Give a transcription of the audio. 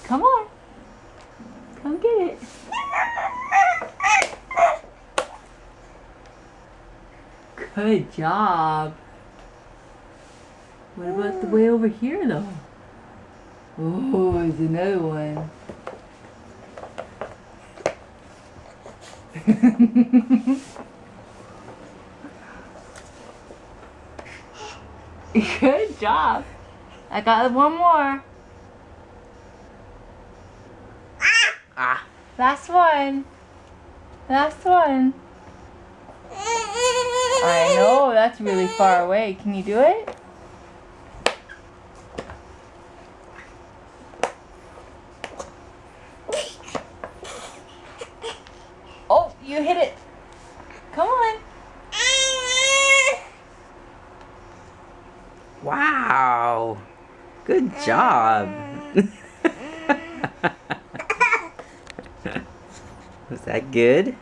Come on. Come get it. Good job. What about the way over here, though? Oh, there's another one. Good job. I got one more. Ah. Last one. Last one. I know, that's really far away. Can you do it? Oh, you hit it. Come on. Wow. Good job. Was that good?